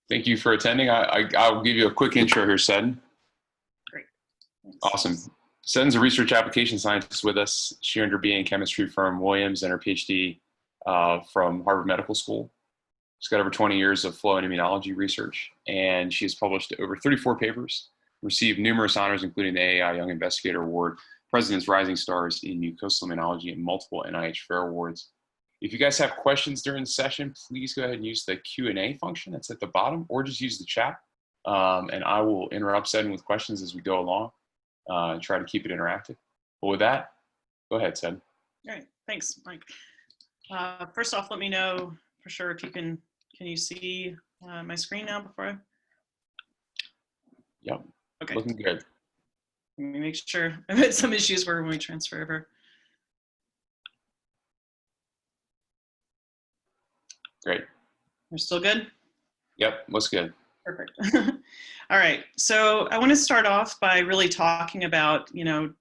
Thank you for attending. I'll give you a quick intro here, Seddon. Great. Thanks. Awesome. Seddon's a research application scientist with us. She earned her BA in chemistry from Williams and her PhD from Harvard Medical School. She's got over 20 years of flow and immunology research, and she has published over 34 papers, received numerous honors, including the AAI Young Investigator Award, President's Rising Stars in Mucosal Immunology, and multiple NIH Fair Awards. If you guys have questions during the session, please go ahead and use the Q&A function that's at the bottom, or just use the chat, and I will interrupt Seddon with questions as we go along and try to keep it interactive. But with that, go ahead, Seddon. All right, thanks, Mike. First off, let me know for sure if you can you see my screen now before I? Yep, okay. Looking good. Let me make sure. I've had some issues where when we transfer over. Great. We're still good? Yep, looks good. Perfect. All right, so I want to start off by really talking about,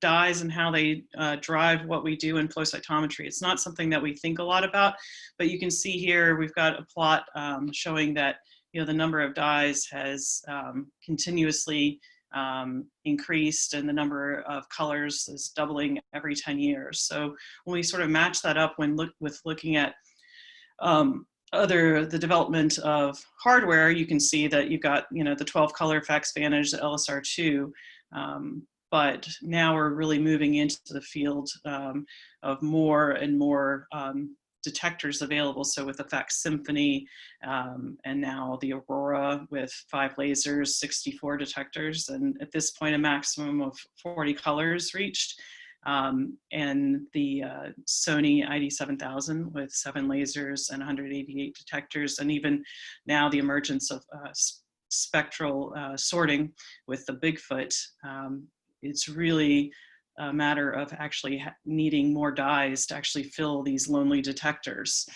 dyes and how they drive what we do in flow cytometry. It's not something that we think a lot about, but you can see here we've got a plot showing that the number of dyes has continuously increased, and the number of colors is doubling every 10 years. So when we sort of match that up with looking at the development of hardware, you can see that you've got, the 12 color FACS Vantage, the LSR2, but now we're really moving into the field of more and more detectors available. So with the FACS Symphony and now the Aurora with 5 lasers, 64 detectors, and at this point a maximum of 40 colors reached. And the Sony ID7000 with 7 lasers and 188 detectors, and even now the emergence of spectral sorting with the Bigfoot. It's really a matter of actually needing more dyes to actually fill these lonely detectors.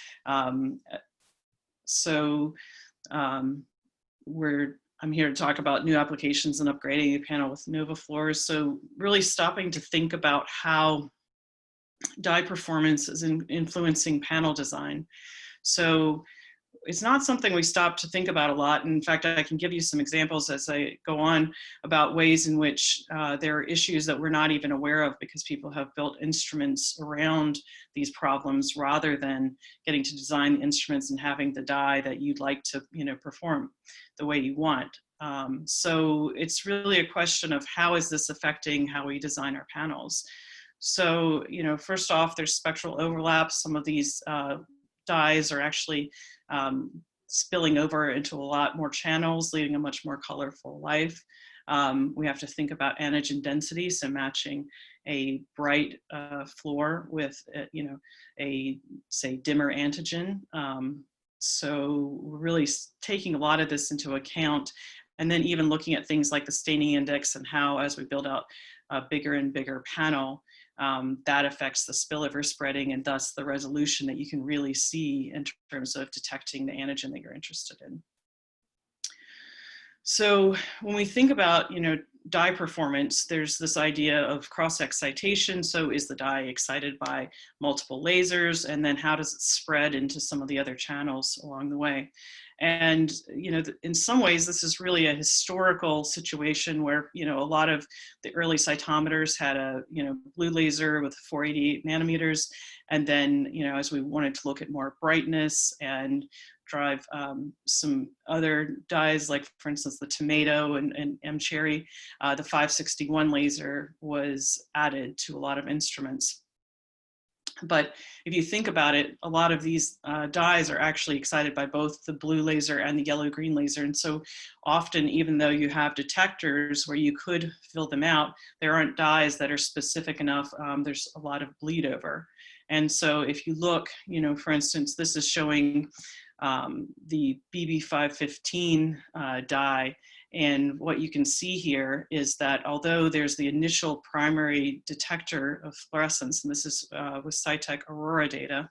I'm here to talk about new applications and upgrading the panel with NovaFluors. So really stopping to think about how dye performance is influencing panel design. So it's not something we stop to think about a lot. In fact, I can give you some examples as I go on about ways in which there are issues that we're not even aware of because people have built instruments around these problems rather than getting to design the instruments and having the dye that you'd like to perform the way you want. So it's really a question of how is this affecting how we design our panels. So, first off, there's spectral overlap. Some of these dyes are actually spilling over into a lot more channels, leading a much more colorful life. We have to think about antigen density, so matching a bright fluor with, a, say, dimmer antigen. So we're really taking a lot of this into account, and then even looking at things like the staining index and how, as we build out a bigger and bigger panel, that affects the spillover spreading and thus the resolution that you can really see in terms of detecting the antigen that you're interested in. So when we think about, dye performance, there's this idea of cross excitation. So is the dye excited by multiple lasers? And then how does it spread into some of the other channels along the way? And, in some ways, this is really a historical situation where, a lot of the early cytometers had a, blue laser with 488 nanometers. And then, as we wanted to look at more brightness and drive some other dyes, like for instance, the tomato and M-cherry, the 561 laser was added to a lot of instruments. But if you think about it, a lot of these dyes are actually excited by both the blue laser and the yellow-green laser. And so often, even though you have detectors where you could fill them out, there aren't dyes that are specific enough. There's a lot of bleed over. And so if you look, for instance, this is showing the BB515 dye. And what you can see here is that although there's the initial primary detector of fluorescence, and this is with Cytec Aurora data,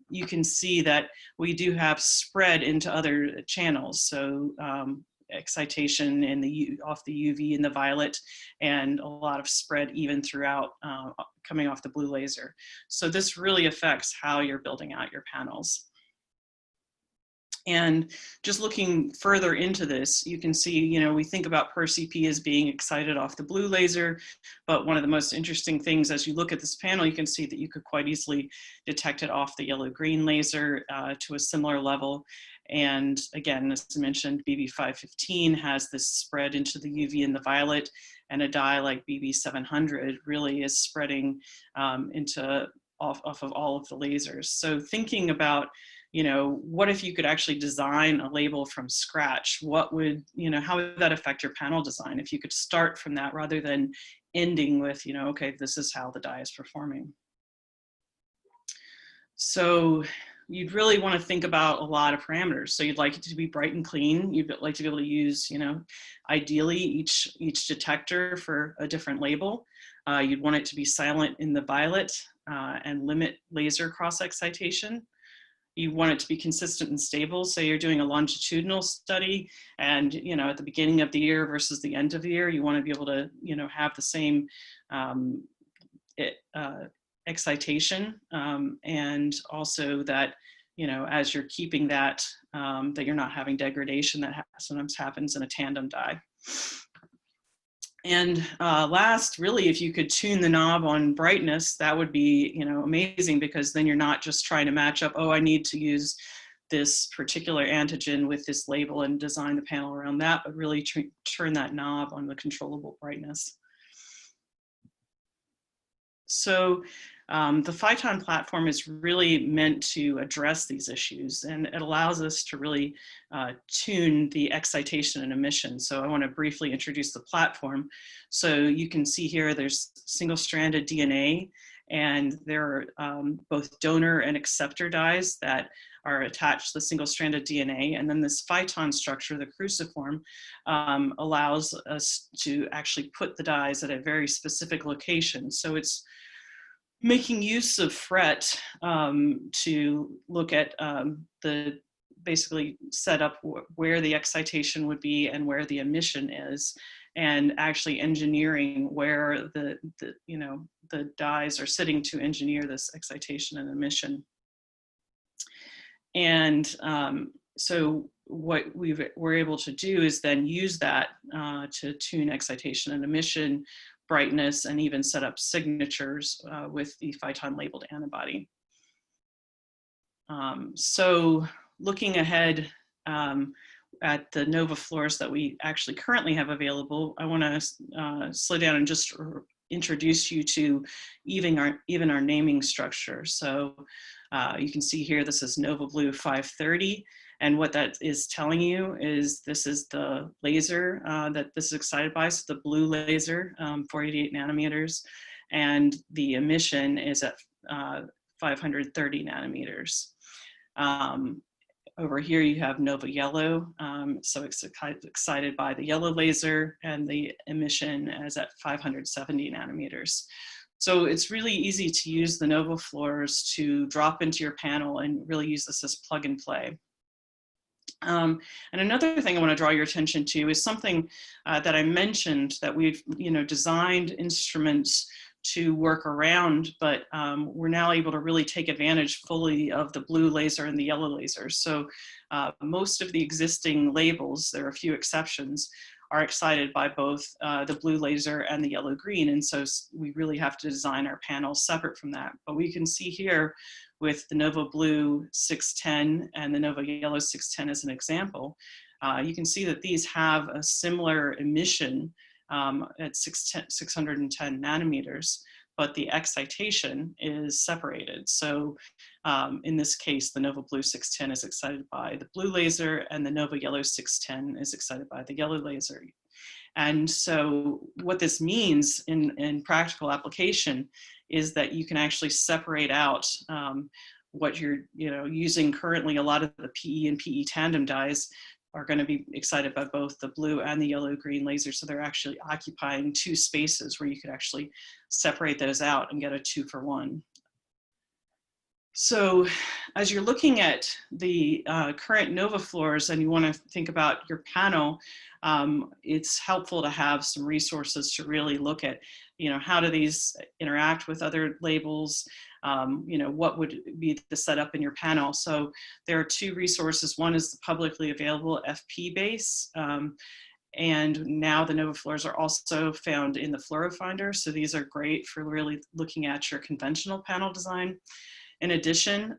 you can see that we do have spread into other channels. So excitation in off the UV and the violet, and a lot of spread even throughout coming off the blue laser. So this really affects how you're building out your panels. And just looking further into this, you can see, you know, we think about Per-CP as being excited off the blue laser, but one of the most interesting things as you look at this panel, you can see that you could quite easily detect it off the yellow-green laser to a similar level. And again, as I mentioned, BB515 has this spread into the UV and the violet, and a dye like BB700 really is spreading into off of all of the lasers. So thinking about, you know, what if you could actually design a label from scratch? What would, you know, how would that affect your panel design if you could start from that rather than ending with, you know, okay, this is how the dye is performing. So you'd really want to think about a lot of parameters. So you'd like it to be bright and clean. You'd like to be able to use, you know, ideally each detector for a different label. You'd want it to be silent in the violet and limit laser cross excitation. You want it to be consistent and stable. So you're doing a longitudinal study and, you know, at the beginning of the year versus the end of the year, you want to be able to, you know, have the same excitation and also that, you know, as you're keeping that, that you're not having degradation that sometimes happens in a tandem dye. And last, really, if you could tune the knob on brightness, that would be, you know, amazing, because then you're not just trying to match up, oh, I need to use this particular antigen with this label and design the panel around that, but really turn that knob on the controllable brightness. So the Phyton platform is really meant to address these issues, and it allows us to really tune the excitation and emission. So I want to briefly introduce the platform. So you can see here there's single-stranded DNA, and there are both donor and acceptor dyes that are attached to the single-stranded DNA. And then this Phyton structure, the cruciform, allows us to actually put the dyes at a very specific location. So it's making use of FRET to look at the basically set up where the excitation would be and where the emission is, and actually engineering where the you know, the dyes are sitting to engineer this excitation and emission. And so what we're able to do is then use that to tune excitation and emission, brightness, and even set up signatures with the Phyton labeled antibody. So looking ahead at the NovaFluors that we actually currently have available, I want to slow down and just introduce you to even our naming structure. So you can see here, this is NovaBlue 530. And what that is telling you is this is the laser that this is excited by, so the blue laser, 488 nanometers, and the emission is at 530 nanometers. Over here you have Nova Yellow, so it's excited by the yellow laser, and the emission is at 570 nanometers. So it's really easy to use the NovaFluors to drop into your panel and really use this as plug and play. And another thing I want to draw your attention to is something that I mentioned, that we've, you know, designed instruments to work around, but we're now able to really take advantage fully of the blue laser and the yellow laser. So most of the existing labels, there are a few exceptions, are excited by both the blue laser and the yellow green. And so we really have to design our panels separate from that. But we can see here with the Nova Blue 610 and the Nova Yellow 610 as an example, you can see that these have a similar emission at 610 nanometers, but the excitation is separated. So in this case, the Nova Blue 610 is excited by the blue laser, and the Nova Yellow 610 is excited by the yellow laser. And so what this means in practical application is that you can actually separate out what you're, you know, using currently. A lot of the PE and PE tandem dyes are going to be excited by both the blue and the yellow green laser. So they're actually occupying two spaces where you could actually separate those out and get a 2-for-1. So as you're looking at the current NovaFluors and you want to think about your panel, it's helpful to have some resources to really look at, you know, how do these interact with other labels? you know, what would be the setup in your panel. So there are two resources. One is the publicly available FP base. And now the NovaFluors are also found in the FluoroFinder. So these are great for really looking at your conventional panel design. In addition,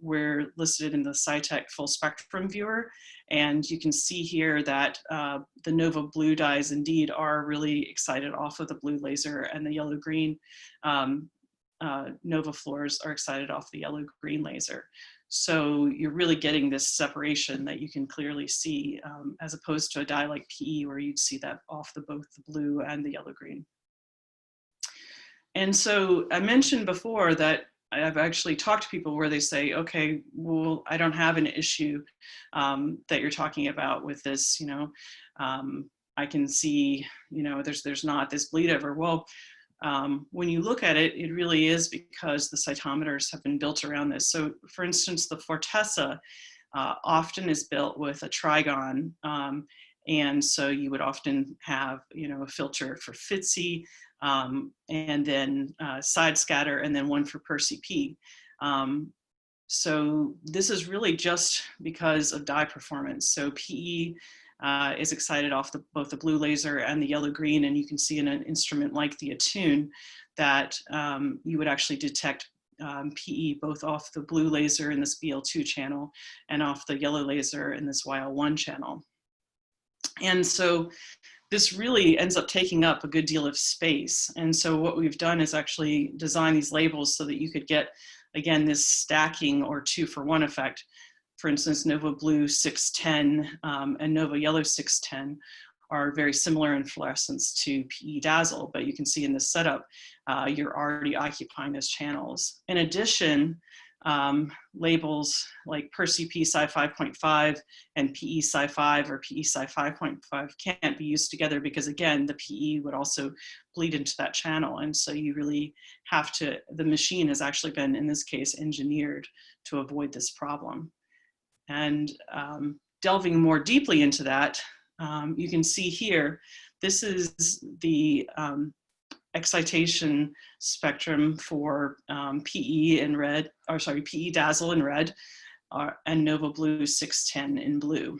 we're listed in the SciTech Full Spectrum Viewer, and you can see here that the Nova Blue dyes indeed are really excited off of the blue laser, and the yellow-green NovaFluors are excited off the yellow-green laser. So you're really getting this separation that you can clearly see, as opposed to a dye like PE where you'd see that off both the blue and the yellow-green. And so I mentioned before that I've actually talked to people where they say, okay, well, I don't have an issue that you're talking about with this, you know, I can see, you know, there's not this bleed over. Well, when you look at it, it really is because the cytometers have been built around this. So for instance, the Fortessa often is built with a trigon. And so you would often have, you know, a filter for FITSI, and then side scatter, and then one for PerCP. So this is really just because of dye performance. So PE is excited off both the blue laser and the yellow-green, and you can see in an instrument like the Attune that you would actually detect PE both off the blue laser in this BL2 channel and off the yellow laser in this YL1 channel. And so this really ends up taking up a good deal of space. And so what we've done is actually design these labels so that you could get, again, this stacking or 2-for-1 effect. For instance, Nova Blue 610 and Nova Yellow 610 are very similar in fluorescence to PE Dazzle, but you can see in this setup, you're already occupying those channels. In addition, labels like PerCP Sci 5.5 and PE Sci 5 or PE Sci 5.5 can't be used together because, again, the PE would also bleed into that channel. And so you really have to, the machine has actually been, in this case, engineered to avoid this problem. And delving more deeply into that, you can see here, this is the excitation spectrum for PE in red, or sorry, PE Dazzle in red, and Nova Blue 610 in blue.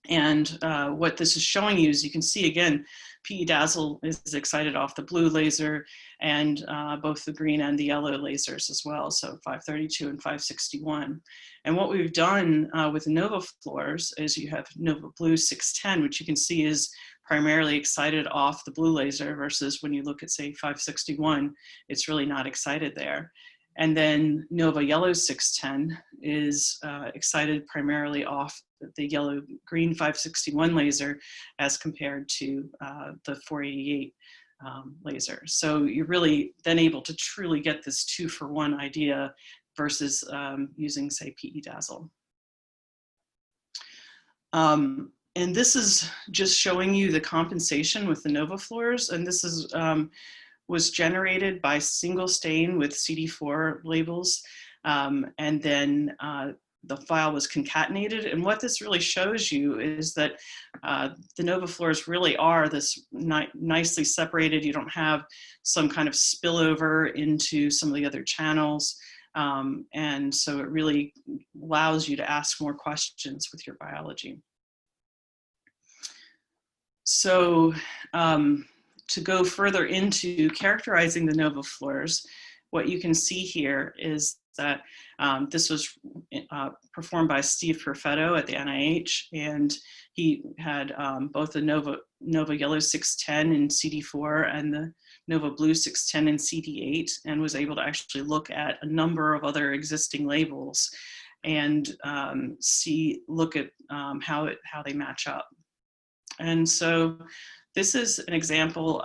And what this is showing you is you can see, again, PE Dazzle is excited off the blue laser and both the green and the yellow lasers as well, so 532 and 561. And what we've done with the NovaFluors is you have Nova Blue 610, which you can see is primarily excited off the blue laser versus when you look at, say, 561, it's really not excited there. And then Nova Yellow 610 is excited primarily off the yellow-green 561 laser as compared to the 488 laser. So you're really then able to truly get this 2-for-1 idea versus using, say, PE Dazzle. And this is just showing you the compensation with the NovaFluors, and this is was generated by single stain with CD4 labels, and then the file was concatenated. And what this really shows you is that the NovaFluors really are this nicely separated. You don't have some kind of spillover into some of the other channels. And so it really allows you to ask more questions with your biology. So to go further into characterizing the NovaFluors, what you can see here is that this was performed by Steve Perfetto at the NIH, and he had both the Nova Yellow 610 in CD4 and the Nova Blue 610 in CD8, and was able to actually look at a number of other existing labels and look at how they match up. And so this is an example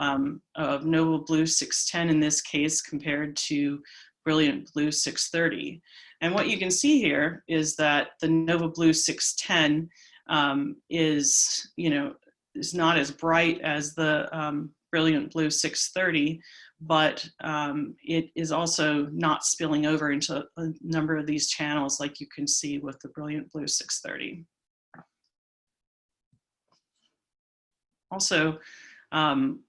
of Nova Blue 610 in this case compared to Brilliant Blue 630. And what you can see here is that the Nova Blue 610 is not as bright as the Brilliant Blue 630, but it is also not spilling over into a number of these channels like you can see with the Brilliant Blue 630. Also,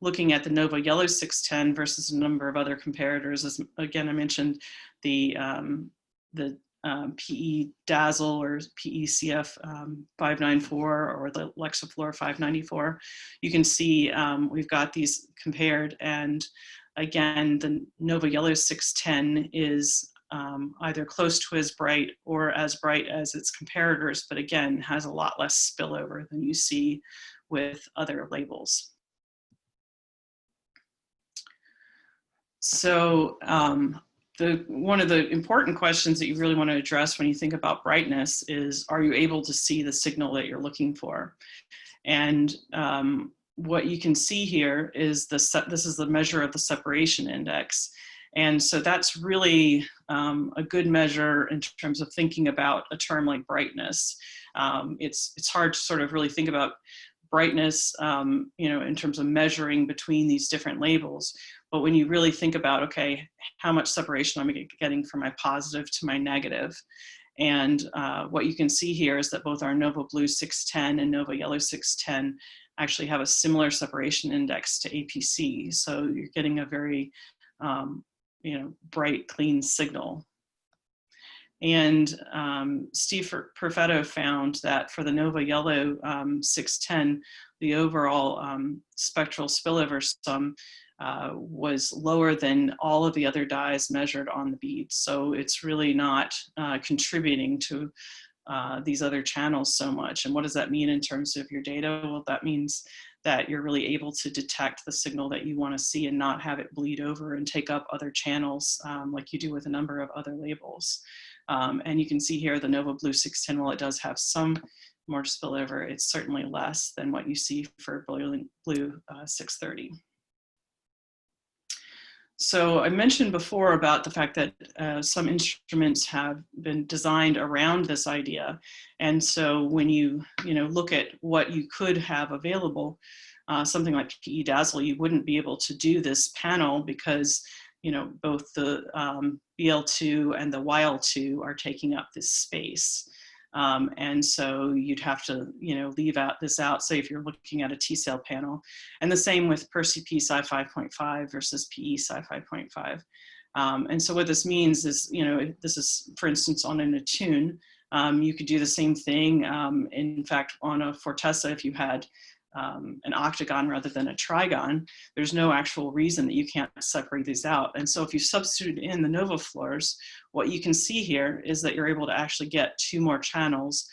looking at the Nova Yellow 610 versus a number of other comparators. As again, I mentioned the PE Dazzle or PECF 594 or the NovaFluor 594. You can see we've got these compared, and again, the Nova Yellow 610 is either close to as bright or as bright as its comparators, but again, has a lot less spillover than you see with other labels. So one of the important questions that you really want to address when you think about brightness is, are you able to see the signal that you're looking for? And what you can see here is this is the measure of the separation index. And so that's really a good measure in terms of thinking about a term like brightness. It's hard to sort of really think about brightness, in terms of measuring between these different labels. But when you really think about, okay, how much separation am I getting from my positive to my negative? And what you can see here is that both our Nova Blue 610 and Nova Yellow 610 actually have a similar separation index to APC. So you're getting a very, bright, clean signal. And Steve Perfetto found that for the Nova Yellow 610, the overall spectral spillover sum was lower than all of the other dyes measured on the bead. So it's really not contributing to these other channels so much. And what does that mean in terms of your data? Well, that means that you're really able to detect the signal that you want to see and not have it bleed over and take up other channels like you do with a number of other labels. And you can see here the Nova Blue 610, while it does have some more spillover, it's certainly less than what you see for Blue 630. So I mentioned before about the fact that some instruments have been designed around this idea. And so when you look at what you could have available, something like PE Dazzle, you wouldn't be able to do this panel because both the BL2 and the YL2 are taking up this space. And so you'd have to, leave this out, say if you're looking at a T-cell panel. And the same with Percy P Sci 5.5 versus PE Sci 5.5. And so what this means is, this is, for instance, on an attune, you could do the same thing. In fact, on a Fortessa, if you had an octagon rather than a trigon, there's no actual reason that you can't separate these out. And so if you substitute in the NovaFluors, what you can see here is that you're able to actually get 2 more channels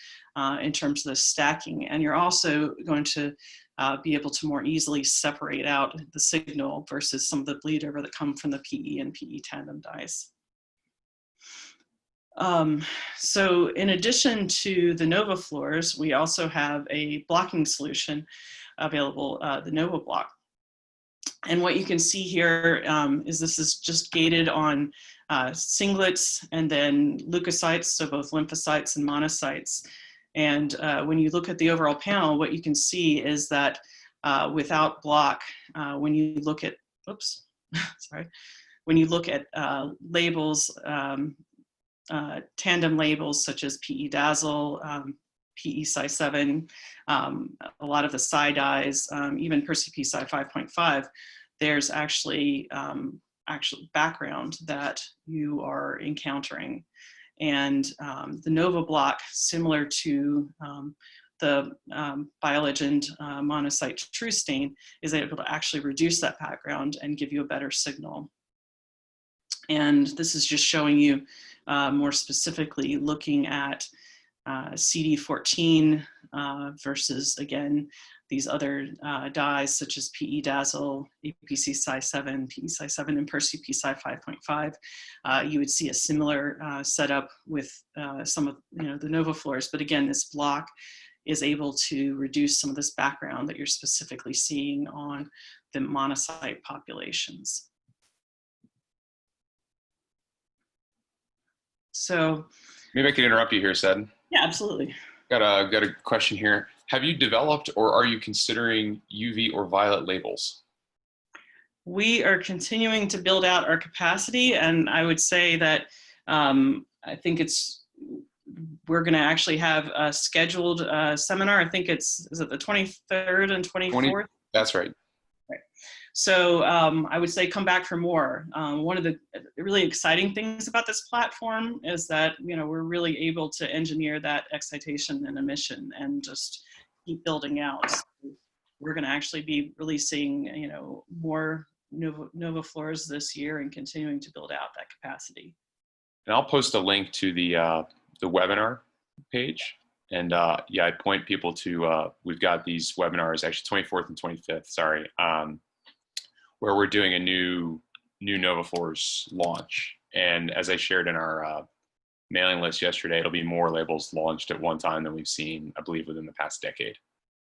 in terms of the stacking. And you're also going to be able to more easily separate out the signal versus some of the bleed over that come from the PE and PE tandem dyes. So in addition to the NovaFluors, we also have a blocking solution available, the NovaBlock. And what you can see here is this is just gated on singlets and then leukocytes, so both lymphocytes and monocytes. And when you look at the overall panel, what you can see is that without block, when you look at, when you look at labels, tandem labels such as PE Dazzle, PE Sci 7, a lot of the Sci dyes, even Percy P Sci 5.5, there's actually background that you are encountering. And the NovaBlock, similar to the BioLegend monocyte true stain, is able to actually reduce that background and give you a better signal. And this is just showing you more specifically looking at CD14 versus, again, these other dyes such as PE Dazzle, APC Sci 7, PE Sci 7, and Percy P Sci 5.5. You would see a similar setup with some of the NovaFluors, but again, this block is able to reduce some of this background that you're specifically seeing on the monocyte populations. So maybe I can interrupt you here, Sed. Yeah, absolutely. Got a question here. Have you developed or are you considering UV or violet labels? We are continuing to build out our capacity, and I would say that I think we're going to actually have a scheduled seminar. I think is it the 23rd and 24th? That's right. Right. So I would say come back for more. One of the really exciting things about this platform is that, you know, we're really able to engineer that excitation and emission and just keep building out. So we're going to actually be releasing, you know, more NovaFluors this year and continuing to build out that capacity. And I'll post a link to the webinar page. And yeah, I point people to, we've got these webinars, actually 24th and 25th, sorry, where we're doing a new NovaFluors launch. And as I shared in our mailing list yesterday, it'll be more labels launched at one time than we've seen, I believe, within the past decade.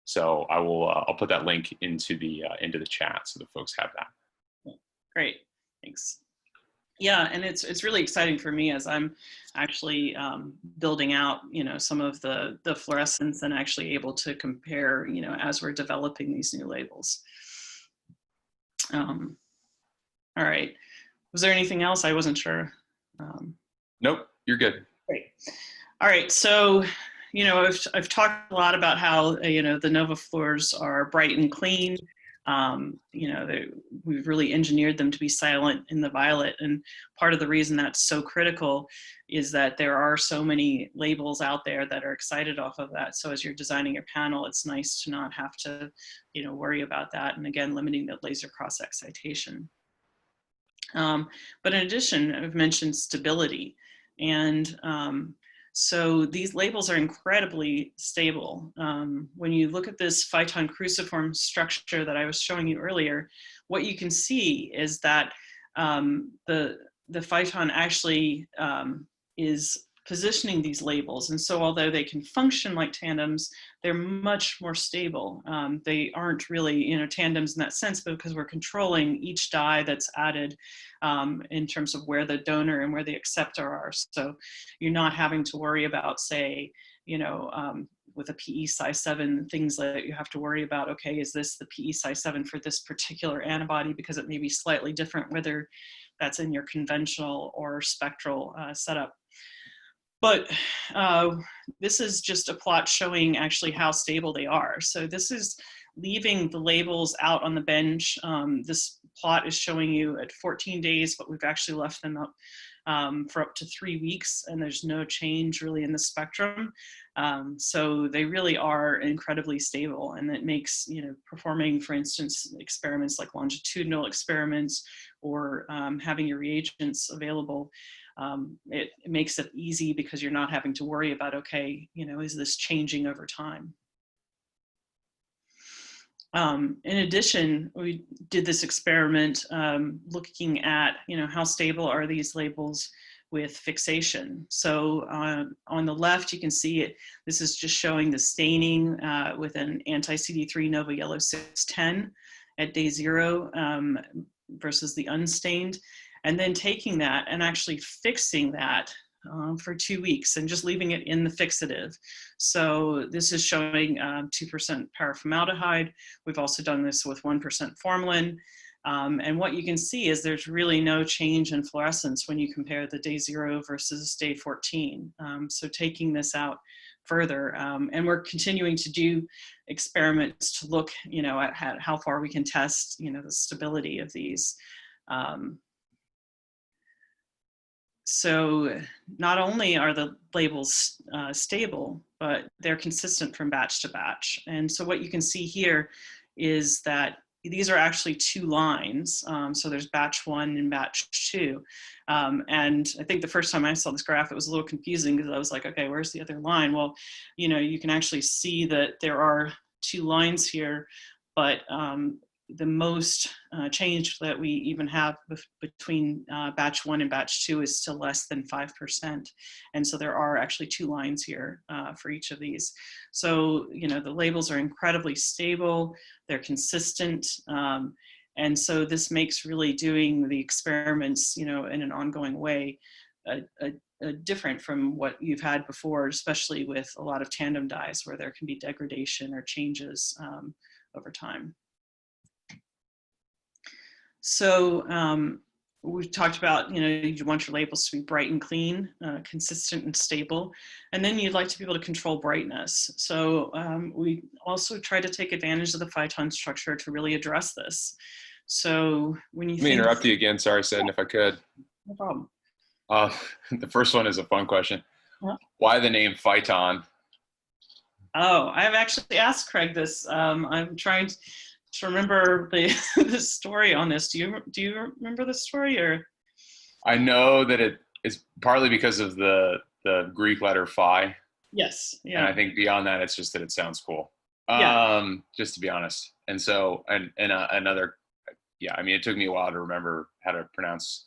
So I will, I'll put that link into the chat so that folks have that. Great, thanks. Yeah, and it's really exciting for me as I'm actually building out, you know, some of the fluorescence and actually able to compare, you know, as we're developing these new labels. All right. Was there anything else? I wasn't sure. Nope, you're good. Great. All right. So, you know, I've talked a lot about how, you know, the NovaFluors are bright and clean. You know, we've really engineered them to be silent in the violet. And part of the reason that's so critical is that there are so many labels out there that are excited off of that. So as you're designing your panel, it's nice to not have to, you know, worry about that. And again, limiting the laser cross excitation. But in addition, I've mentioned stability. And so these labels are incredibly stable. When you look at this phyton cruciform structure that I was showing you earlier, what you can see is that the phyton actually is positioning these labels. And so although they can function like tandems, they're much more stable. They aren't really, you know, tandems in that sense, but because we're controlling each dye that's added in terms of where the donor and where the acceptor are. So you're not having to worry about, say, you know, with a PE size 7, things that you have to worry about, okay, is this the PE size 7 for this particular antibody? Because it may be slightly different whether that's in your conventional or spectral setup. But this is just a plot showing actually how stable they are. So this is leaving the labels out on the bench. This plot is showing you at 14 days, but we've actually left them up for up to 3 weeks, and there's no change really in the spectrum. So they really are incredibly stable, and it makes, you know, performing, for instance, experiments like longitudinal experiments or having your reagents available, it makes it easy because you're not having to worry about, okay, you know, is this changing over time? In addition, we did this experiment looking at, you know, how stable are these labels with fixation. So on the left, you can see it. This is just showing the staining with an anti-CD3 Nova Yellow 610 at day 0 versus the unstained. And then taking that and actually fixing that for 2 weeks and just leaving it in the fixative. So this is showing 2% paraformaldehyde. We've also done this with 1% formalin. And what you can see is there's really no change in fluorescence when you compare the day 0 versus day 14. So taking this out further, and we're continuing to do experiments to look, you know, at how far we can test, you know, the stability of these. So not only are the labels stable, but they're consistent from batch to batch. And so what you can see here is that these are actually 2 lines. So there's batch 1 and batch 2. And I think the first time I saw this graph, it was a little confusing because I was like, okay, where's the other line? Well, you know, you can actually see that there are 2 lines here, but the most change that we even have between batch 1 and batch 2 is still less than 5%. And so there are actually 2 lines here for each of these. So, you know, the labels are incredibly stable, they're consistent. And so this makes really doing the experiments, you know, in an ongoing way different from what you've had before, especially with a lot of tandem dyes where there can be degradation or changes over time. So we've talked about, you want your labels to be bright and clean, consistent and stable. And then you'd like to be able to control brightness. So we also try to take advantage of the phyton structure to really address this. So when you Let me interrupt you again. Sorry, Sid, if I could. No problem. The first one is a fun question. Huh? Why the name phyton? Oh, I've actually asked Craig this. I'm trying to remember the story on this. Do you remember the story, or? I know that it is partly because of the Greek letter phi. Yes. Yeah. And I think beyond that, it's just that it sounds cool. Yeah. Just to be honest. And so, another, yeah, I mean, it took me a while to remember how to pronounce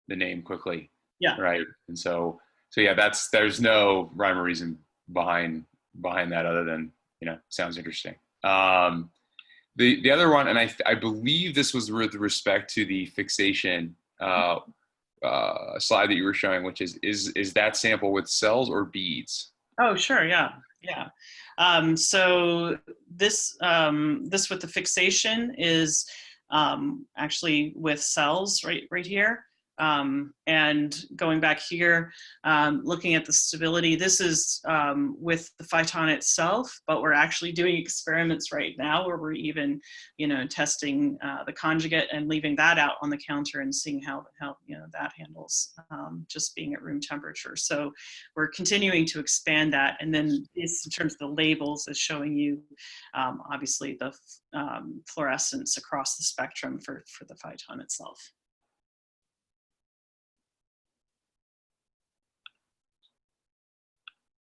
the name quickly. Yeah. Right. And so yeah, there's no rhyme or reason behind that other than, sounds interesting. The other one, and I believe this was with respect to the fixation slide that you were showing, which is that sample with cells or beads? Oh, sure. Yeah. Yeah. So this with the fixation is actually with cells right here. And going back here, looking at the stability, this is with the phyton itself, but we're actually doing experiments right now where we're even, testing the conjugate and leaving that out on the counter and seeing how that handles just being at room temperature. So we're continuing to expand that. And then this, in terms of the labels, is showing you obviously the fluorescence across the spectrum for the phyton itself.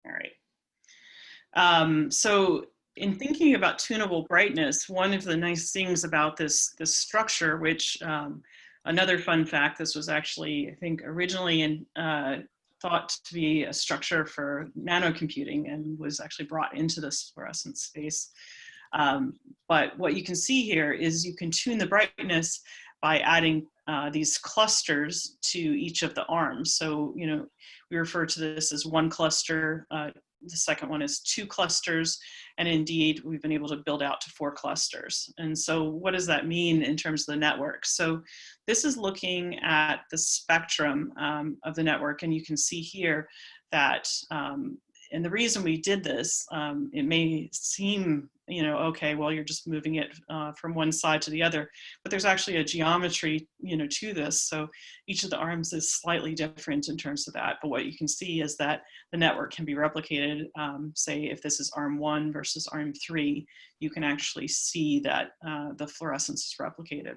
All right. So in thinking about tunable brightness, one of the nice things about this structure, which another fun fact, this was actually, I think, originally thought to be a structure for nanocomputing and was actually brought into this fluorescent space. But what you can see here is you can tune the brightness by adding these clusters to each of the arms. So, we refer to this as one cluster. The second one is two clusters. And indeed, we've been able to build out to 4 clusters. And so what does that mean in terms of the network? So this is looking at the spectrum of the network. And you can see here that, and the reason we did this, it may seem, okay, well, you're just moving it from one side to the other, but there's actually a geometry, to this. So each of the arms is slightly different in terms of that. But what you can see is that the network can be replicated. Say if this is arm 1 versus arm 3, you can actually see that the fluorescence is replicated.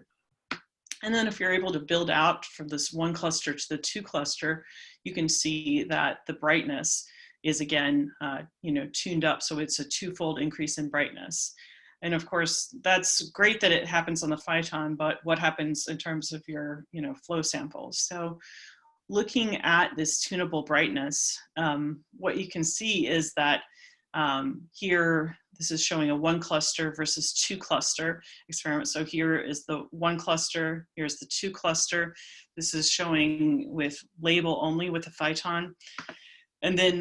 And then if you're able to build out from this 1 cluster to the 2 cluster, you can see that the brightness is again, tuned up. So it's a 2-fold increase in brightness. And of course, that's great that it happens on the phyton, but what happens in terms of your, flow samples? So looking at this tunable brightness, what you can see is that here, this is showing a 1 cluster versus 2 cluster experiment. So here is the 1 cluster, here's the 2 cluster. This is showing with label only with the phyton. And then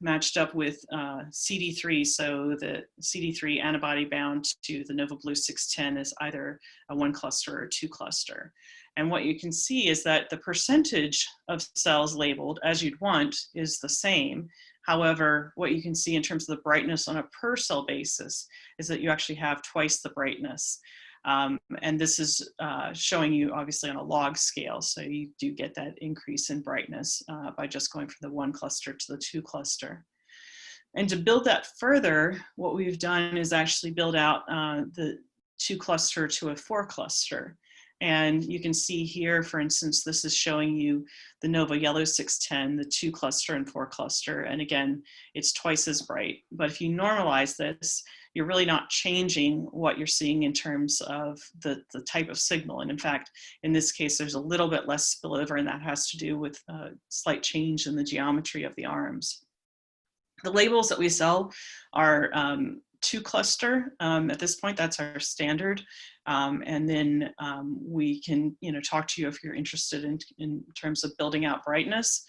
matched up with CD3. So the CD3 antibody bound to the NovaBlock 610 is either a 1 cluster or 2 cluster. And what you can see is that the percentage of cells labeled as you'd want is the same. However, what you can see in terms of the brightness on a per cell basis is that you actually have twice the brightness. And this is showing you obviously on a log scale. So you do get that increase in brightness by just going from the 1 cluster to the 2 cluster. And to build that further, what we've done is actually build out the 2 cluster to a 4 cluster. And you can see here, for instance, this is showing you the Nova Yellow 610, the 2 cluster and 4 cluster. And again, it's twice as bright. But if you normalize this, you're really not changing what you're seeing in terms of the type of signal. And in fact, in this case, there's a little bit less spillover, and that has to do with a slight change in the geometry of the arms. The labels that we sell are 2 cluster at this point. That's our standard. And then we can talk to you if you're interested in terms of building out brightness.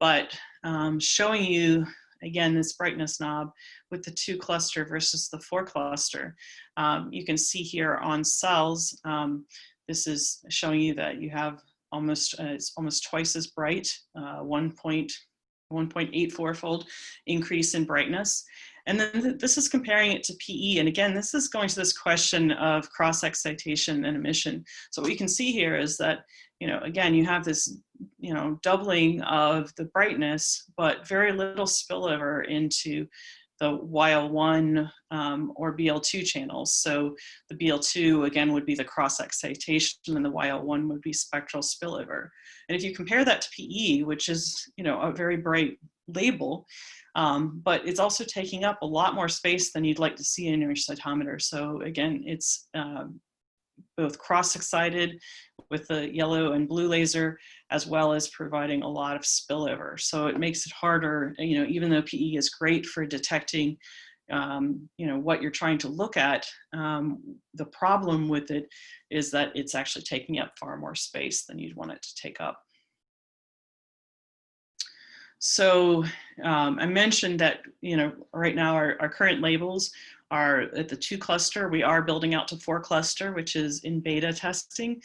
But showing you, again, this brightness knob with the 2 cluster versus the 4 cluster. You can see here on cells This is showing you that you have it's almost twice as bright, 1.84-fold increase in brightness. And then this is comparing it to PE. And again, this is going to this question of cross-excitation and emission. So what you can see here is that, again, you have this, doubling of the brightness, but very little spillover into the YL1 or BL2 channels. So the BL2, again, would be the cross-excitation, and the YL1 would be spectral spillover. And if you compare that to PE, which is, a very bright label, but it's also taking up a lot more space than you'd like to see in your cytometer. So again, it's both cross-excited with the yellow and blue laser, as well as providing a lot of spillover. So it makes it harder, even though PE is great for detecting, what you're trying to look at, the problem with it is that it's actually taking up far more space than you'd want it to take up. So I mentioned that, right now our current labels are at the 2 cluster. We are building out to 4 cluster, which is in beta testing.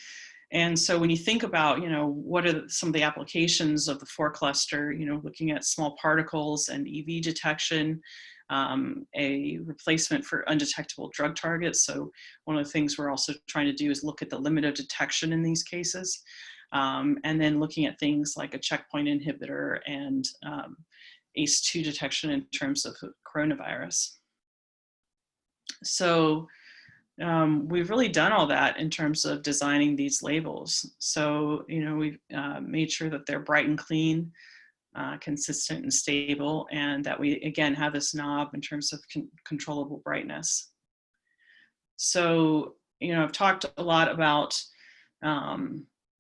And so when you think about, what are some of the applications of the 4 cluster, looking at small particles and Eevee detection, a replacement for undetectable drug targets. So one of the things we're also trying to do is look at the limit of detection in these cases. And then looking at things like a checkpoint inhibitor and ACE2 detection in terms of coronavirus. So we've really done all that in terms of designing these labels. So, we've made sure that they're bright and clean, consistent and stable, and that we, again, have this knob in terms of controllable brightness. So, I've talked a lot about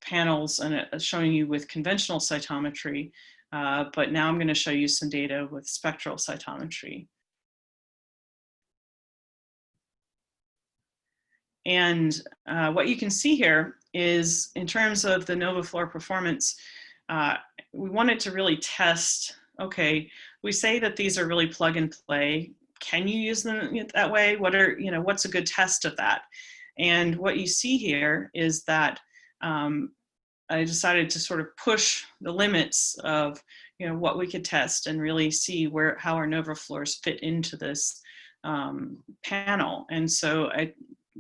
panels and showing you with conventional cytometry, but now I'm going to show you some data with spectral cytometry. And what you can see here is, in terms of the NovaFluor performance, we wanted to really test, okay, we say that these are really plug and play. Can you use them that way? What's a good test of that? And what you see here is that I decided to sort of push the limits of, what we could test and really see how our NovaFluors fit into this panel. And so I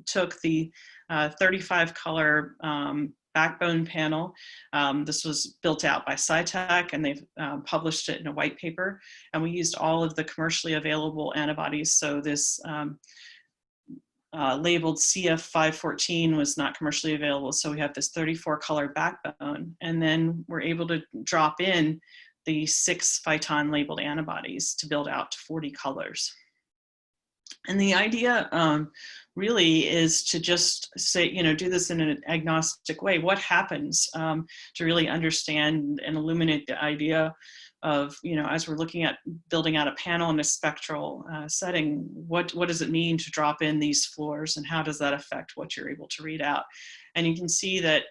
took the 35 color backbone panel. This was built out by SciTech, and they've published it in a white paper. And we used all of the commercially available antibodies. So this labeled CF514 was not commercially available. So we have this 34 color backbone. And then we're able to drop in the 6 phyton labeled antibodies to build out to 40 colors. And the idea really is to just say, do this in an agnostic way. What happens to really understand and illuminate the idea of, as we're looking at building out a panel in a spectral setting, what does it mean to drop in these fluors, and how does that affect what you're able to read out? And you can see that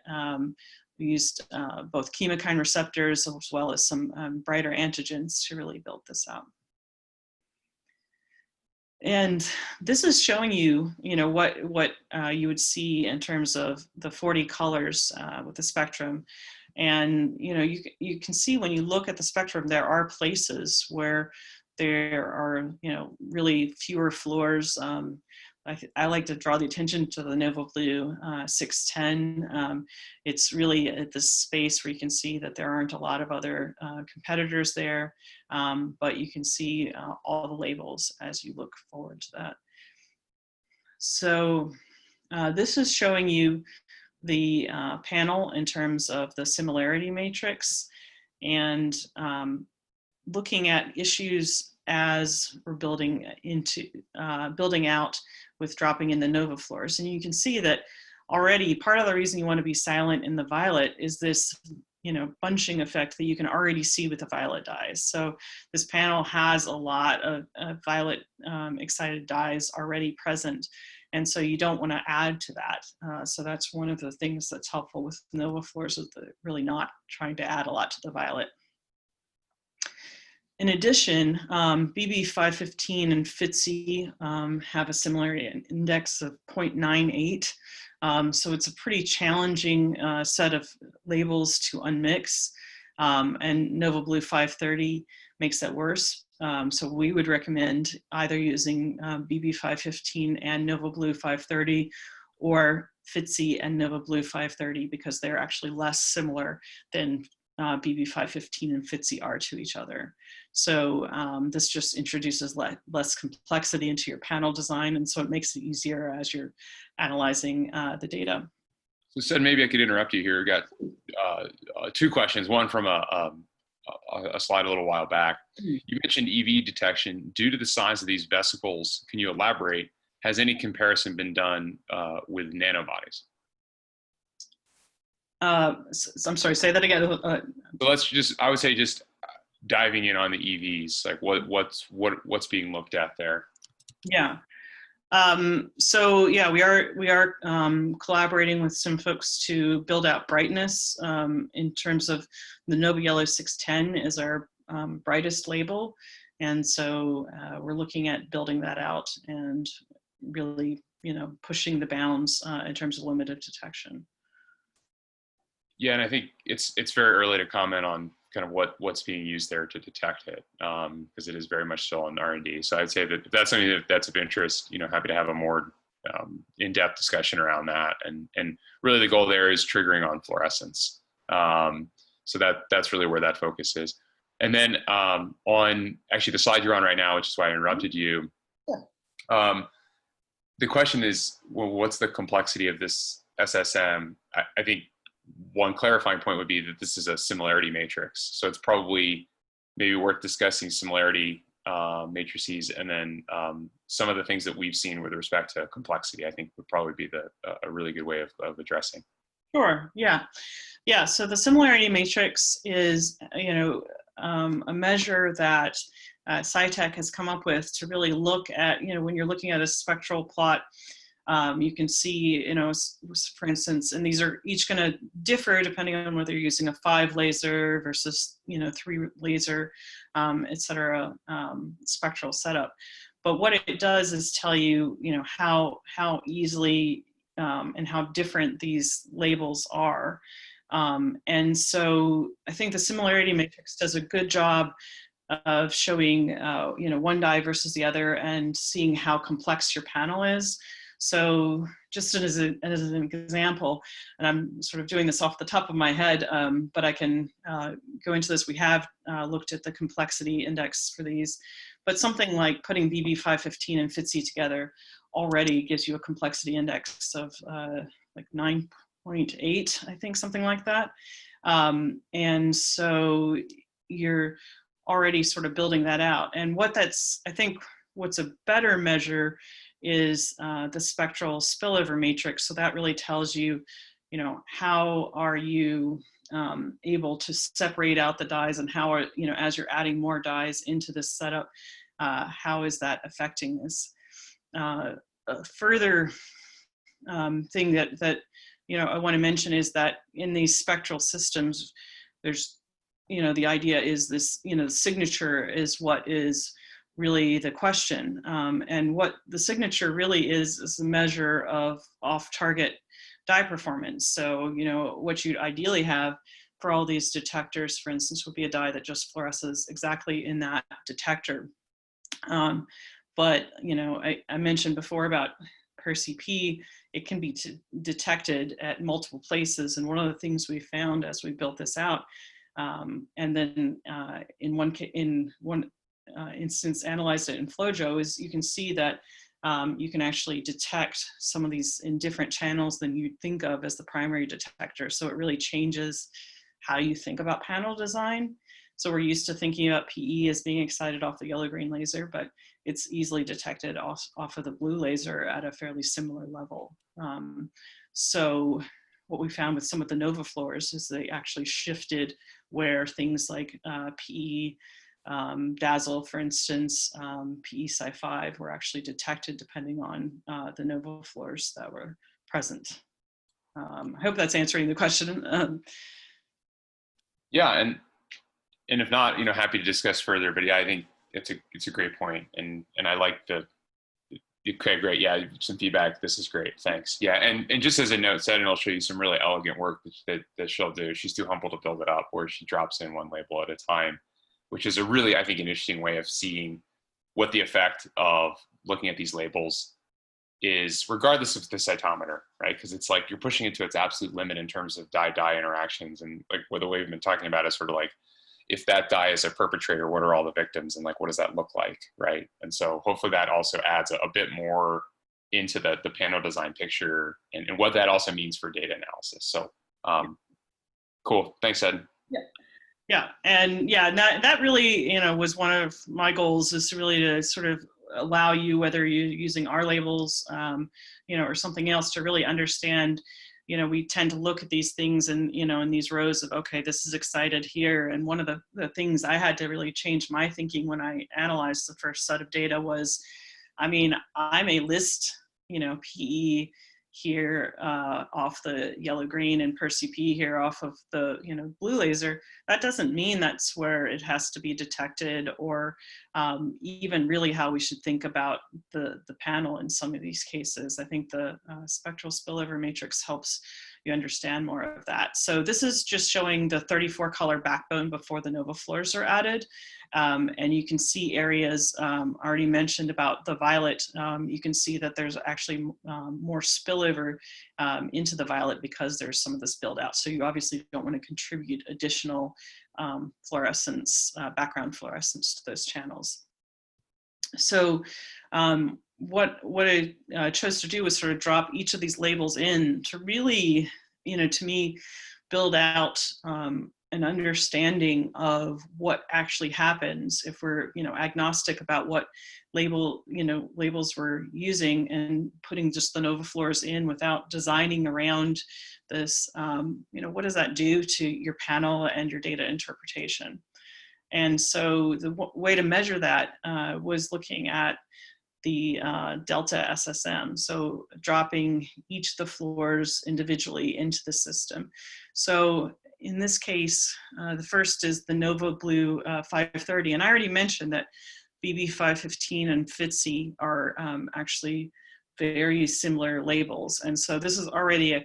we used both chemokine receptors as well as some brighter antigens to really build this out. And this is showing you, what you would see in terms of the 40 colors with the spectrum. And, you can see when you look at the spectrum, there are places where there are, really fewer fluors. I like to draw the attention to the NovaBlock 610. It's really at this space where you can see that there aren't a lot of other competitors there, but you can see all the labels as you look forward to that. So this is showing you the panel in terms of the Similarity Matrix, and looking at issues as we're building out with dropping in the NovaFluors. And you can see that already part of the reason you want to be silent in the violet is this, bunching effect that you can already see with the violet dyes. So this panel has a lot of violet excited dyes already present. And so you don't want to add to that. So that's one of the things that's helpful with NovaFluors, is really not trying to add a lot to the violet. In addition, BB515 and FITC have a similarity index of 0.98. So it's a pretty challenging set of labels to unmix. And NovaBlue 530 makes that worse. So we would recommend either using BB515 and NovaBlue 530, or FITC and NovaBlue 530, because they're actually less similar than BB515 and FITC are to each other. So this just introduces less complexity into your panel design, and so it makes it easier as you're analyzing the data. So Sid, maybe I could interrupt you here. We got two questions. One from a slide a little while back. You mentioned Eevee detection. Due to the size of these vesicles, can you elaborate? Has any comparison been done with nanobodies? I'm sorry, say that again. So let's just, I would say just diving in on the EVs, like what's being looked at there. Yeah. So yeah, we are collaborating with some folks to build out brightness in terms of the Nova Yellow 610 is our brightest label. And so we're looking at building that out and really, pushing the bounds in terms of limited detection. Yeah, and I think it's very early to comment on kind of what's being used there to detect it, because it is very much still in R&D. So I'd say that if that's something that's of interest, happy to have a more in-depth discussion around that. And really the goal there is triggering on fluorescence. So that's really where that focus is. And then on actually the slide you're on right now, which is why I interrupted you. Yeah. The question is, well, what's the complexity of this SSM? I think one clarifying point would be that this is a similarity matrix. So it's probably maybe worth discussing similarity matrices, and then some of the things that we've seen with respect to complexity, I think would probably be a really good way of addressing. Sure, yeah. Yeah, so the similarity matrix is, a measure that SciTech has come up with to really look at, when you're looking at a spectral plot, you can see, for instance, and these are each going to differ depending on whether you're using a 5 laser versus, 3 laser, et cetera, spectral setup. But what it does is tell you, how easily and how different these labels are. And so I think the similarity matrix does a good job of showing, one dye versus the other and seeing how complex your panel is. So just as an example, and I'm sort of doing this off the top of my head, but I can go into this. We have looked at the complexity index for these, but something like putting BB515 and FITC together already gives you a complexity index of like 9.8, I think, something like that. And so you're already sort of building that out. And I think what's a better measure is the spectral spillover matrix. So that really tells you, how are you able to separate out the dyes, and how are, as you're adding more dyes into this setup, how is that affecting this? A further thing that I want to mention is that in these spectral systems, there's, the idea is this, the signature is what is really the question. And what the signature really is a measure of off-target dye performance. So, what you'd ideally have for all these detectors, for instance, would be a dye that just fluoresces exactly in that detector. But, I mentioned before about per-CP, it can be detected at multiple places. And one of the things we found as we built this out, and then in one instance analyzed it in FlowJo, is you can see that you can actually detect some of these in different channels than you'd think of as the primary detector. So it really changes how you think about panel design. So we're used to thinking about PE as being excited off the yellow-green laser, but it's easily detected off of the blue laser at a fairly similar level. So what we found with some of the NovaFluors is they actually shifted where things like PE, Dazzle, for instance, PE Sci5 were actually detected depending on the NovaFluors that were present. I hope that's answering the question. Yeah, and and if not, happy to discuss further. But yeah, I think it's a great point, and I like the. Okay, great. Yeah, some feedback. This is great. Thanks. Yeah, and just as a note, said, and I'll show you some really elegant work that she'll do. She's too humble to build it up, where she drops in one label at a time, which is a really, I think, an interesting way of seeing what the effect of looking at these labels is, regardless of the cytometer, right? Because it's like you're pushing it to its absolute limit in terms of dye-dye interactions, and like what the way we've been talking about is sort of like, if that dye is a perpetrator, what are all the victims, and like what does that look like, right? And so hopefully that also adds a bit more into the panel design picture, and what that also means for data analysis. So cool, thanks, Ed. Yeah. Yeah, and yeah, that really, was one of my goals, is really to sort of allow you, whether you're using our labels, or something else, to really understand. We tend to look at these things and, in these rows of, okay, this is excited here. And one of the things I had to really change my thinking when I analyzed the first set of data was, I may list, PE here off the yellow green and per-CP here off of the blue laser. That doesn't mean that's where it has to be detected, or even really how we should think about the panel in some of these cases. I think the spectral spillover matrix helps you understand more of that. So this is just showing the 34 color backbone before the NovaFluors are added. And you can see areas already mentioned about the violet. You can see that there's actually more spillover into the violet because there's some of this build out. So you obviously don't want to contribute additional fluorescence, background fluorescence to those channels. So what I chose to do was sort of drop each of these labels in to really, to me, build out an understanding of what actually happens if we're, agnostic about what labels we're using, and putting just the NovaFluors in without designing around this. What does that do to your panel and your data interpretation? And so the way to measure that was looking at the delta SSM, so dropping each of the fluors individually into the system. So in this case, the first is the NovaBlue 530, and I already mentioned that BB 515 and FITSI are actually very similar labels, and so this is already a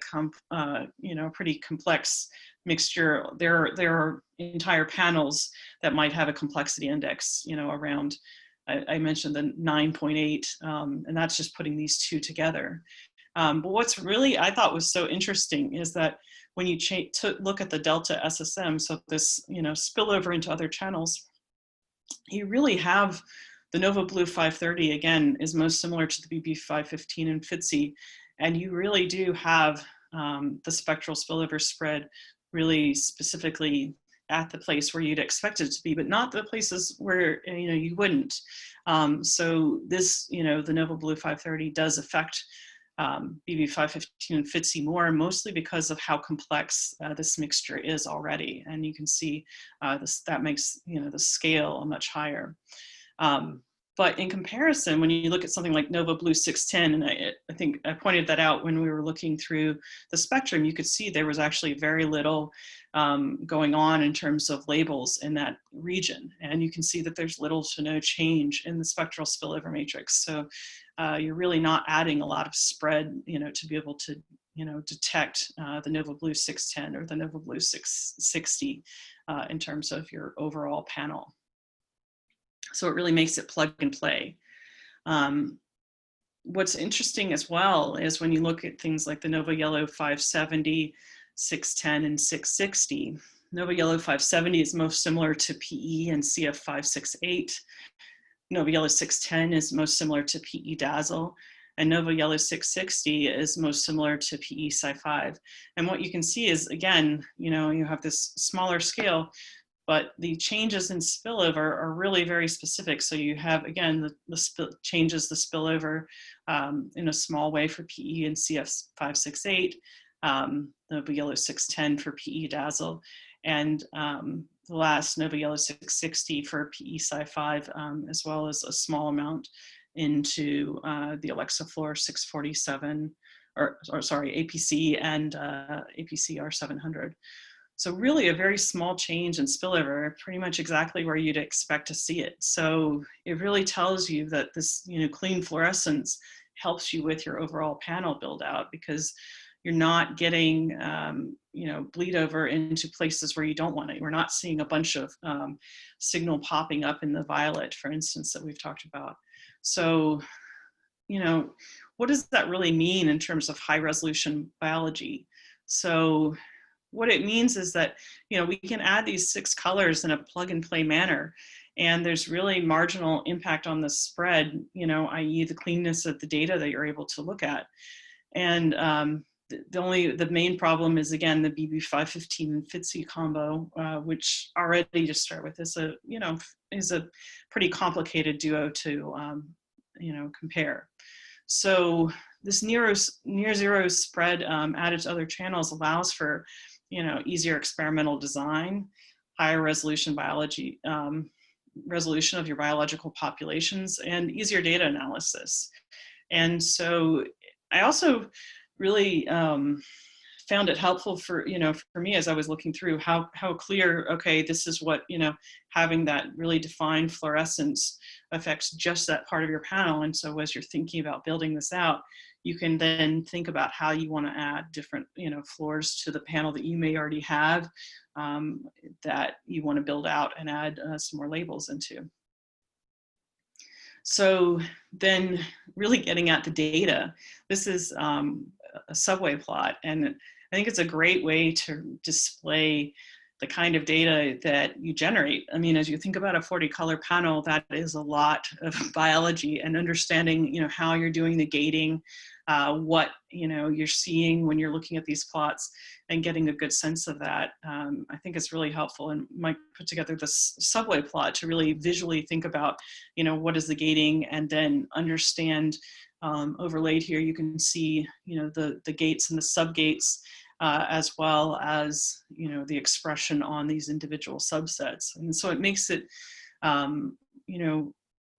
pretty complex mixture. There are entire panels that might have a complexity index, around. I mentioned the 9.8, and that's just putting these two together. But what's really, I thought, was so interesting is that when you look at the delta SSM, so this spillover into other channels, you really have the NovaBlue 530, again, is most similar to the BB 515 and FITSI, and you really do have the spectral spillover spread really specifically at the place where you'd expect it to be, but not the places where you wouldn't. So this, the NovaBlue 530 does affect BB 515 and FITSI more, mostly because of how complex this mixture is already, and you can see that makes the scale much higher. But in comparison, when you look at something like NovaBlue 610, and I think I pointed that out when we were looking through the spectrum, you could see there was actually very little going on in terms of labels in that region. And you can see that there's little to no change in the spectral spillover matrix. So you're really not adding a lot of spread, to be able to, detect the NovaBlue 610 or the NovaBlue 660 in terms of your overall panel. So it really makes it plug and play. What's interesting as well is when you look at things like the NovaYellow 570, 610, and 660. NovaYellow 570 is most similar to PE and CF 568. NovaYellow 610 is most similar to PE Dazzle. And NovaYellow 660 is most similar to PE Sci5. And what you can see is, again, you have this smaller scale, but the changes in spillover are really very specific. So you have, again, the changes the spillover in a small way for PE and CF 568, NovaYellow 610 for PE Dazzle, and the last NovaYellow 660 for PE Sci5, as well as a small amount into the ExciFluor 647, or sorry, APC and APC R700. So really a very small change in spillover, pretty much exactly where you'd expect to see it. So it really tells you that this, clean fluorescence helps you with your overall panel build out, because you're not getting, bleed over into places where you don't want it. We're not seeing a bunch of signal popping up in the violet, for instance, that we've talked about. So, what does that really mean in terms of high resolution biology? So what it means is that, we can add these 6 colors in a plug and play manner, and there's really marginal impact on the spread, i.e. the cleanness of the data that you're able to look at. And the main problem is, again, the BB515 and FITC combo, which already, to start with, is a pretty complicated duo to compare. So this near zero spread added to other channels allows for easier experimental design, higher resolution biology, resolution of your biological populations, and easier data analysis. And so I also really found it helpful for me, as I was looking through, how clear, okay, this is what, having that really defined fluorescence affects just that part of your panel. And so as you're thinking about building this out, you can then think about how you want to add different, fluors to the panel that you may already have, that you want to build out and add some more labels into. So then really getting at the data, this is a subway plot, and I think it's a great way to display the kind of data that you generate. I mean, as you think about a 40-color panel, that is a lot of biology, and understanding, how you're doing the gating, what, you're seeing when you're looking at these plots, and getting a good sense of that. I think it's really helpful, and Mike put together this subway plot to really visually think about, what is the gating, and then understand, overlaid here, you can see, the gates and the sub-gates, as well as, the expression on these individual subsets. And so it makes it,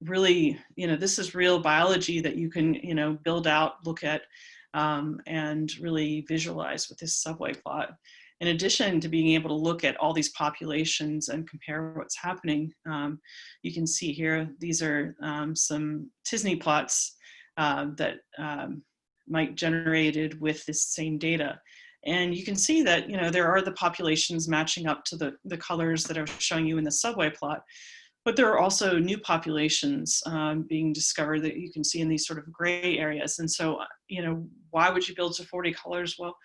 really, this is real biology that you can, build out, look at, and really visualize with this subway plot. In addition to being able to look at all these populations and compare what's happening, you can see here, these are some t-SNE plots that Mike generated with this same data. And you can see that, there are the populations matching up to the colors that I was showing you in the subway plot, but there are also new populations being discovered that you can see in these sort of gray areas. And so, why would you build to 40 colors? Well,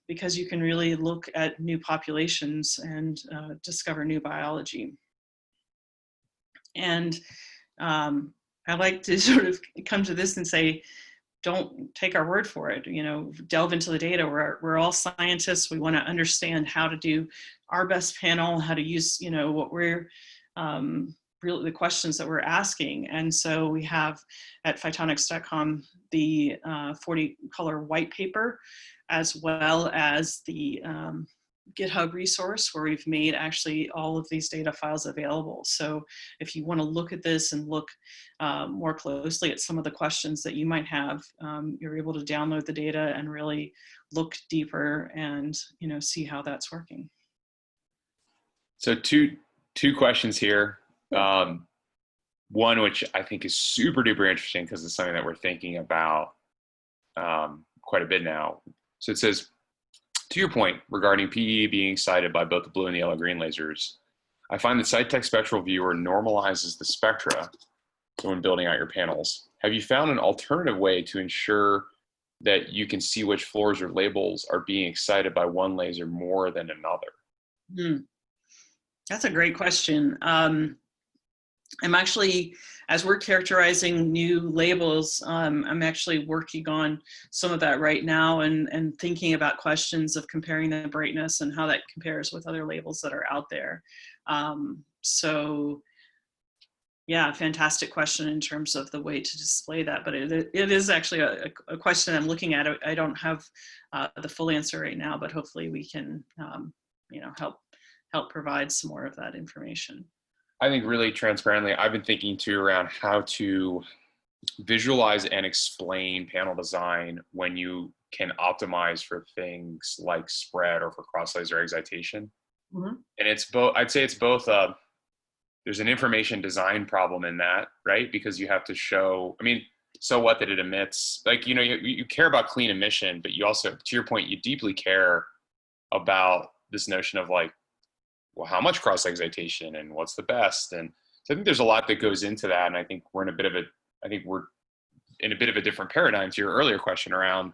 because you can really look at new populations and discover new biology. And I like to sort of come to this and say, don't take our word for it, delve into the data. We're all scientists. We want to understand how to do our best panel, how to use, what we're, really the questions that we're asking. And so we have at photonics.com the 40 color white paper, as well as the GitHub resource where we've made actually all of these data files available. So if you want to look at this and look more closely at some of the questions that you might have, you're able to download the data and really look deeper and see how that's working. So two questions here. One, which I think is super duper interesting because it's something that we're thinking about quite a bit now. So it says, to your point regarding PE being excited by both the blue and the yellow-green lasers, I find the Cytec Spectral Viewer normalizes the spectra when building out your panels. Have you found an alternative way to ensure that you can see which fluors or labels are being excited by one laser more than another? That's a great question. I'm actually, as we're characterizing new labels, I'm actually working on some of that right now and thinking about questions of comparing the brightness and how that compares with other labels that are out there. So yeah, fantastic question in terms of the way to display that, but it is actually a question I'm looking at. I don't have the full answer right now, but hopefully we can help provide some more of that information. I think really transparently, I've been thinking too around how to visualize and explain panel design when you can optimize for things like spread or for cross laser excitation. Mhm. And it's both, I'd say it's both, there's an information design problem in that, right? Because you have to show, I mean, so what that it emits, like, you know, you care about clean emission, but you also, to your point, you deeply care about this notion of like, well, how much cross excitation and what's the best? And so I think there's a lot that goes into that. And I think we're in a bit of a different paradigm to your earlier question around,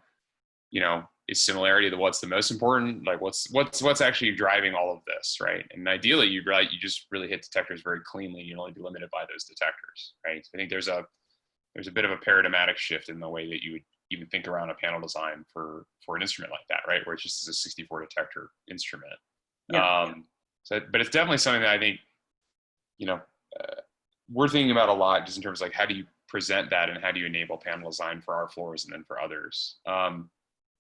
you know, is similarity the what's the most important? Like what's actually driving all of this, right? And ideally, you just really hit detectors very cleanly. You'd only be limited by those detectors, right? So I think there's a bit of a paradigmatic shift in the way that you would even think around a panel design for an instrument like that, right? Where it just is a 64 detector instrument. Yeah. So, but it's definitely something that I think, you know, we're thinking about a lot, just in terms of like, how do you present that and how do you enable panel design for our floors and then for others?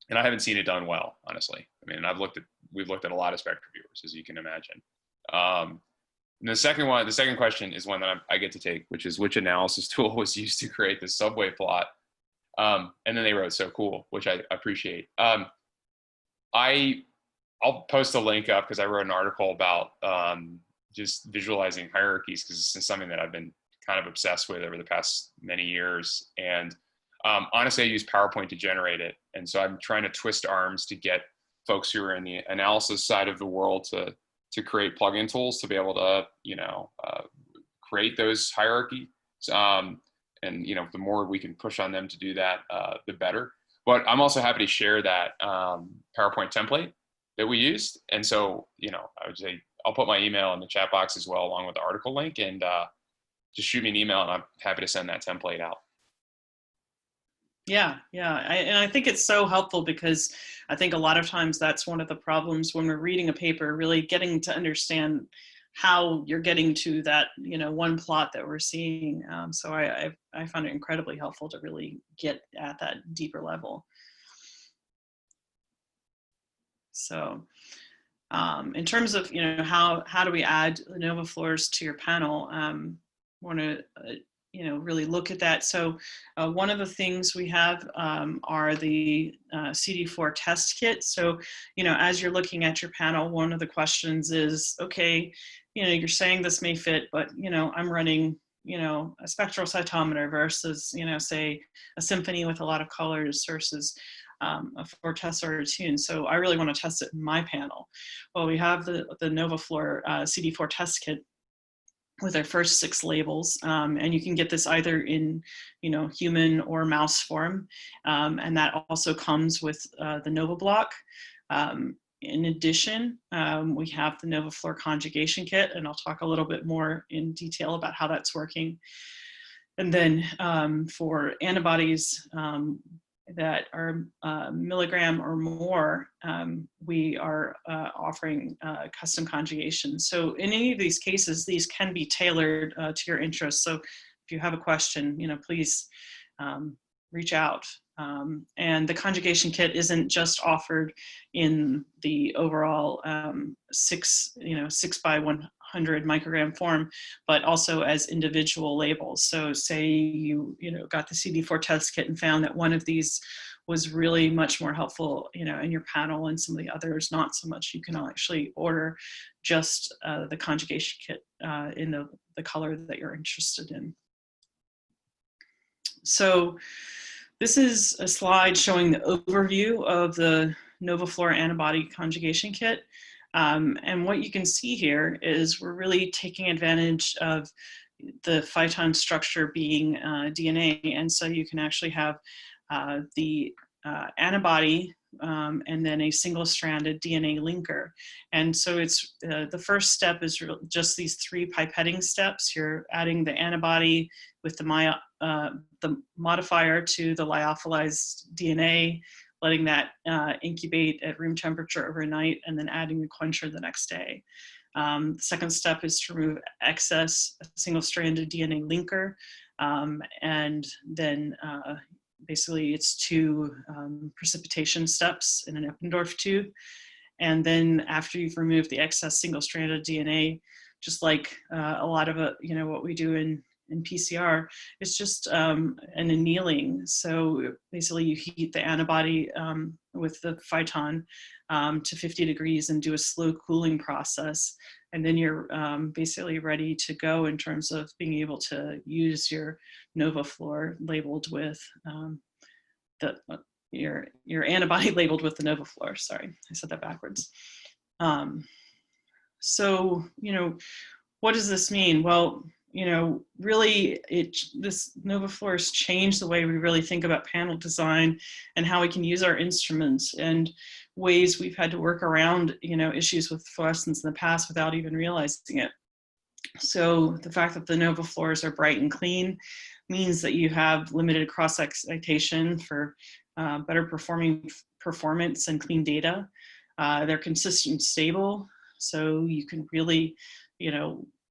And I haven't seen it done well, honestly. I mean, we've looked at a lot of Spectral viewers, as you can imagine. And the second question is one that I get to take, which is which analysis tool was used to create this subway plot? And then they wrote so cool, which I appreciate. I'll post a link up because I wrote an article about just visualizing hierarchies, because it's something that I've been kind of obsessed with over the past many years. And honestly, I use PowerPoint to generate it. And so I'm trying to twist arms to get folks who are in the analysis side of the world to create plugin tools to be able to, you know, create those hierarchies. And, you know, the more we can push on them to do that, the better. But I'm also happy to share that PowerPoint template that we used. And so, you know, I would say I'll put my email in the chat box as well, along with the article link, and just shoot me an email and I'm happy to send that template out. Yeah, yeah. And I think it's so helpful, because I think a lot of times that's one of the problems when we're reading a paper, really getting to understand how you're getting to that, you know, one plot that we're seeing. So I found it incredibly helpful to really get at that deeper level. So in terms of, you know, how do we add the NovaFluors to your panel? Want to you know, really look at that. So one of the things we have are the CD4 test kit. So, you know, as you're looking at your panel, one of the questions is, okay, you know, you're saying this may fit, but, you know, I'm running, you know, a spectral cytometer versus, you know, say a symphony with a lot of colors versus a four test or a tune. So I really want to test it in my panel. Well, we have the NovaFluor CD4 test kit with our first 6 labels, and you can get this either in, you know, human or mouse form, and that also comes with the NovaBlock. In addition, we have the NovaFluor conjugation kit, and I'll talk a little bit more in detail about how that's working. And then for antibodies that are milligram or more, we are offering custom conjugation. So in any of these cases, these can be tailored to your interests. So if you have a question, you know, please reach out. And the conjugation kit isn't just offered in the overall 6 by 100 microgram form, but also as individual labels. So say you got the CD4 test kit and found that one of these was really much more helpful, you know, in your panel, and some of the others not so much. You can actually order just the conjugation kit in the color that you're interested in. So this is a slide showing the overview of the NovaFluor antibody conjugation kit. And what you can see here is we're really taking advantage of the phyton structure being DNA. And so you can actually have the antibody and then a single-stranded DNA linker. And so it's the first step is just these 3 pipetting steps. You're adding the antibody with the modifier to the lyophilized DNA, letting that incubate at room temperature overnight, and then adding the quencher the next day. The second step is to remove excess single-stranded DNA linker, and then basically it's 2 precipitation steps in an Eppendorf tube. And then after you've removed the excess single-stranded DNA, just like a lot of what we do in in PCR, it's just an annealing. So basically you heat the antibody with the phyton to 50 degrees and do a slow cooling process. And then you're basically ready to go in terms of being able to use your NovaFluor labeled with your antibody labeled with the NovaFluor. Sorry, I said that backwards. So, what does this mean? Well, really this NovaFluor has changed the way we really think about panel design and how we can use our instruments, and ways we've had to work around, issues with fluorescence in the past without even realizing it. So the fact that the NovaFluors are bright and clean means that you have limited cross excitation for better performance and clean data. They're consistent and stable, so you can really,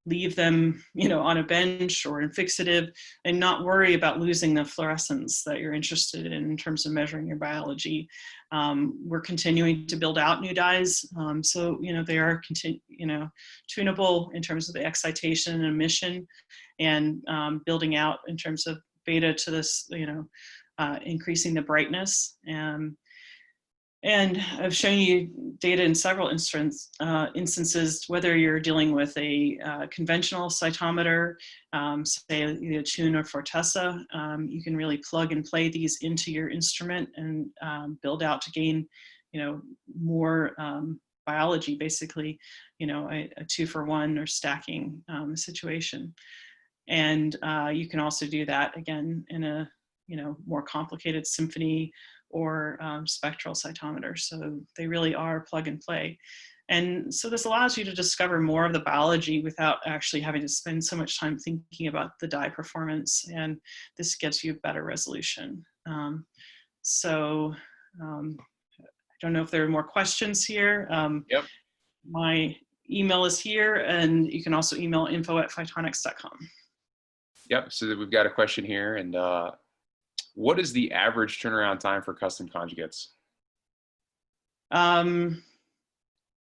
leave them, on a bench or in fixative and not worry about losing the fluorescence that you're interested in terms of measuring your biology. We're continuing to build out new dyes. So, they are tunable in terms of the excitation and emission, and building out in terms of beta to this, increasing the brightness. And I've shown you data in several instances, whether you're dealing with a conventional cytometer, say either Tune or Fortessa, you can really plug and play these into your instrument and build out to gain, more biology, basically, a 2-for-1 or stacking situation. And you can also do that again in a, more complicated symphony or spectral cytometer. So they really are plug and play. And so this allows you to discover more of the biology without actually having to spend so much time thinking about the dye performance. And this gets you better resolution. I don't know if there are more questions here. Yep. My email is here, and you can also email info@photonics.com. Yep, so we've got a question here, and what is the average turnaround time for custom conjugates?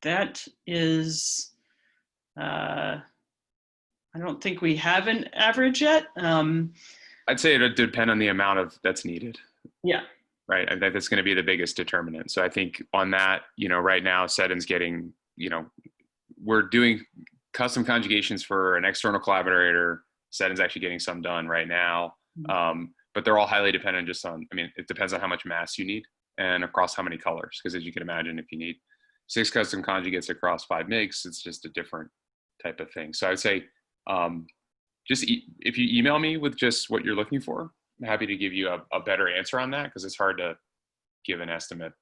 That is, I don't think we have an average yet. I'd say it would depend on the amount that's needed. Yeah. Right, I think that's going to be the biggest determinant. So I think on that, right now, Sedin's getting, we're doing custom conjugations for an external collaborator. Sedin's actually getting some done right now. But they're all highly dependent just on, it depends on how much mass you need and across how many colors. Because as you can imagine, if you need 6 custom conjugates across 5 mgs, it's just a different type of thing. So I would say, if you email me with just what you're looking for, I'm happy to give you a better answer on that, because it's hard to give an estimate,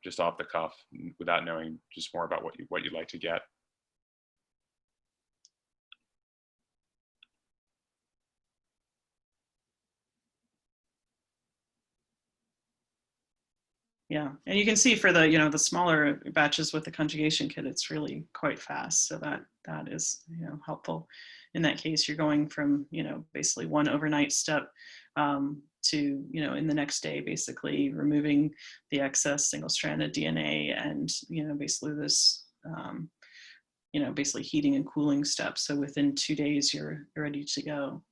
just off the cuff without knowing just more about what you'd like to get. Yeah, and you can see for the the smaller batches with the conjugation kit, it's really quite fast. So that is helpful. In that case, you're going from basically one overnight step to in the next day, basically removing the excess single-stranded DNA, and basically this basically heating and cooling step. So within 2 days, you're ready to go.